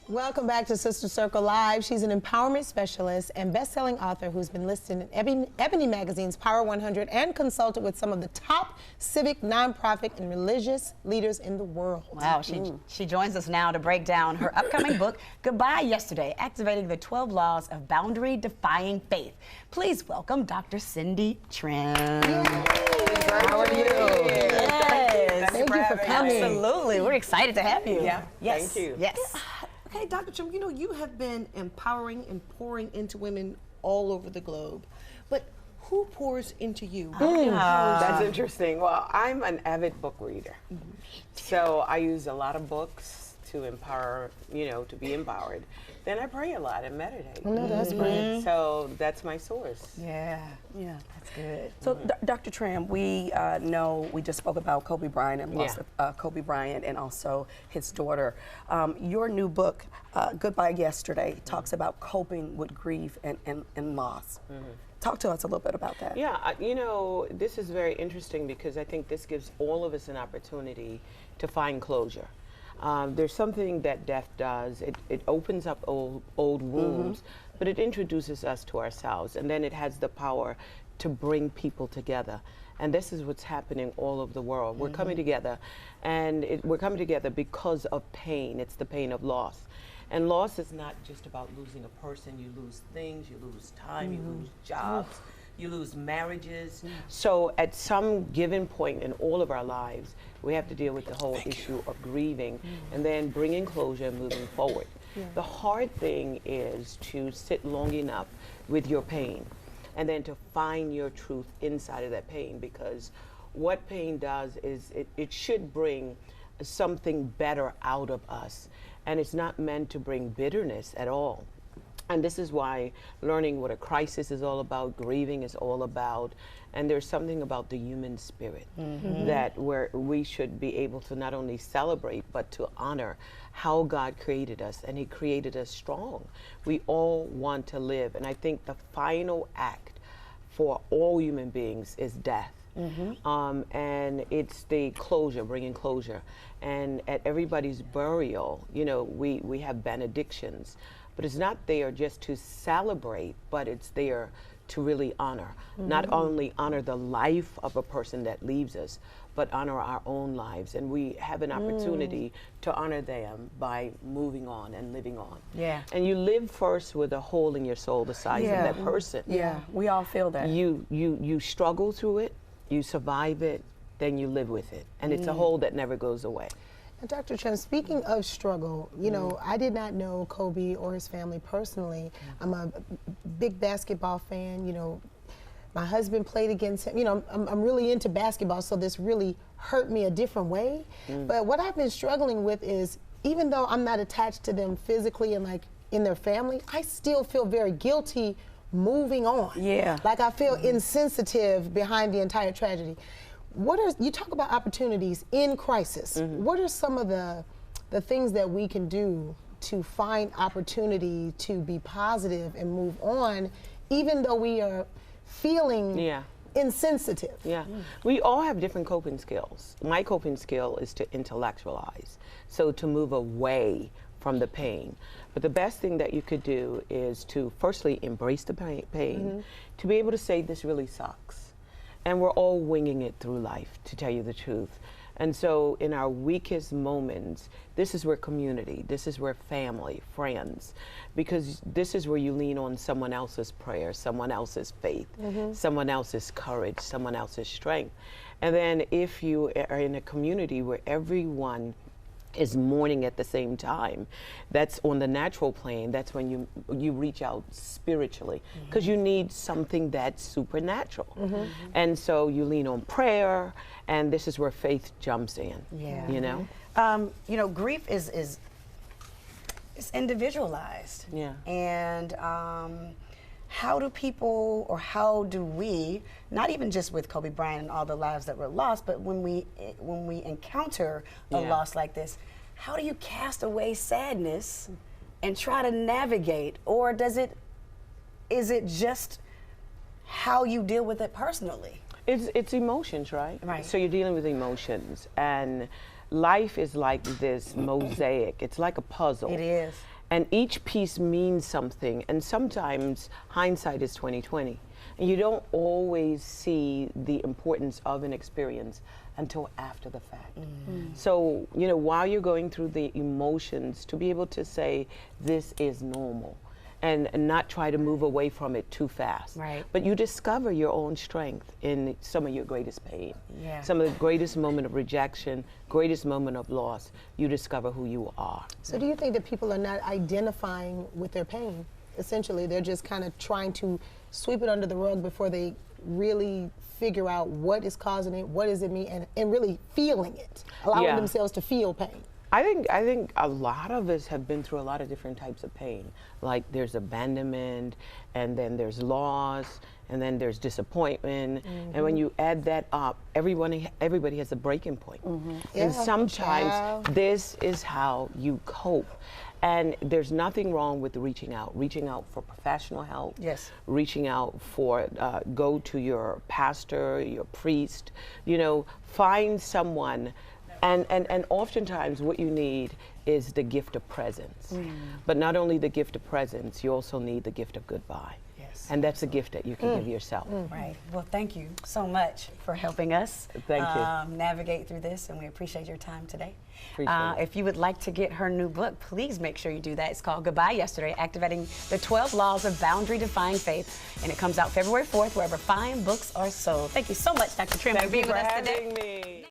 Welcome back to Sister Circle Live. She's an empowerment specialist and best-selling author who's been listed in Ebony Magazine's Power 100 and consulted with some of the top civic, nonprofit, and religious leaders in the world. Wow, she joins us now to break down her upcoming book, Goodbye Yesterday, Activating the 12 Laws of Boundary-Defying Faith. Please welcome Dr. Cindy Trimm. How are you? Yes. Thank you for coming. Absolutely. We're excited to have you. Yeah. Yes. Thank you. Yes. Okay, Dr. Trimm, you know, you have been empowering and pouring into women all over the globe, but who pours into you? That's interesting. Well, I'm an avid book reader. So I use a lot of books to empower, to be empowered. Then I pray a lot and meditate. No, that's great. So that's my source. Yeah. That's good. So, Dr. Trimm, we know we just spoke about Kobe Bryant and loss of Kobe Bryant and also his daughter. Your new book, Goodbye Yesterday, talks about coping with grief and loss. Talk to us a little bit about that. Yeah, this is very interesting because I think this gives all of us an opportunity to find closure. There's something that death does. It opens up old wounds, but it introduces us to ourselves, and then it has the power to bring people together. And this is what's happening all over the world. We're coming together, and we're coming together because of pain. It's the pain of loss. And loss is not just about losing a person. You lose things, you lose time, you lose jobs, you lose marriages. So at some given point in all of our lives, we have to deal with the whole issue of grieving and then bringing closure and moving forward. The hard thing is to sit long enough with your pain and then to find your truth inside of that pain, because what pain does is it should bring something better out of us, and it's not meant to bring bitterness at all. And this is why learning what a crisis is all about, grieving is all about, and there's something about the human spirit that where we should be able to not only celebrate, but to honor how God created us, and He created us strong. We all want to live, and I think the final act for all human beings is death. And it's the closure, bringing closure. And at everybody's burial, we have benedictions. But it's not there just to celebrate, but it's there to really honor. Not only honor the life of a person that leaves us, but honor our own lives. And we have an opportunity to honor them by moving on and living on. Yeah. And you live first with a hole in your soul the size of that person. Yeah, we all feel that. You struggle through it, you survive it, then you live with it. And it's a hole that never goes away. And Dr. Trimm, speaking of struggle, I did not know Kobe or his family personally. I'm a big basketball fan. My husband played against him. I'm really into basketball, so this really hurt me a different way. But what I've been struggling with is, even though I'm not attached to them physically and like in their family, I still feel very guilty moving on. Yeah. Like I feel insensitive behind the entire tragedy. You talk about opportunities in crisis. What are some of the things that we can do to find opportunity to be positive and move on, even though we are feeling insensitive? We all have different coping skills. My coping skill is to intellectualize, so to move away from the pain. But the best thing that you could do is to firstly embrace the pain, to be able to say this really sucks. And we're all winging it through life, to tell you the truth. And so in our weakest moments, this is where community, this is where family, friends, because this is where you lean on someone else's prayer, someone else's faith, someone else's courage, someone else's strength. And then if you are in a community where everyone is mourning at the same time, that's on the natural plane. That's when you reach out spiritually, because you need something that's supernatural. And so you lean on prayer, and this is where faith jumps in. Grief is individualized. And how do people, or how do we, not even just with Kobe Bryant and all the lives that were lost, but when we encounter a loss like this, how do you cast away sadness and try to navigate, or is it just how you deal with it personally? It's emotions, right? Right. So you're dealing with emotions, and life is like this mosaic. It's like a puzzle. It is. And each piece means something, and sometimes hindsight is 20/20. And you don't always see the importance of an experience until after the fact. So, you know, while you're going through the emotions, to be able to say, this is normal, and not try to move away from it too fast. Right. But you discover your own strength in some of your greatest pain. Yeah. Some of the greatest moment of rejection, greatest moment of loss, you discover who you are. So do you think that people are not identifying with their pain? Essentially, they're just kind of trying to sweep it under the rug before they really figure out what is causing it, what does it mean, and really feeling it, allowing Yeah. themselves to feel pain. I think a lot of us have been through a lot of different types of pain. Like there's abandonment, and then there's loss, and then there's disappointment. And when you add that up, everybody has a breaking point. Yeah, And sometimes child. this is how you cope. And there's nothing wrong with reaching out for professional help. Yes. Reaching out for, go to your pastor, your priest, you know, find someone. And oftentimes what you need is the gift of presence. But not only the gift of presence, you also need the gift of goodbye. Yes. And that's a gift that you can give yourself. Right. Well, thank you so much for helping us Thank you. navigate through this, and we appreciate your time today. Appreciate it. If you would like to get her new book, please make sure you do that. It's called Goodbye Yesterday, Activating the 12 Laws of Boundary-Defying Faith, and it comes out February 4th, wherever fine books are sold. Thank you so much, Dr. Trimm, for Thank being you with for us today. having me.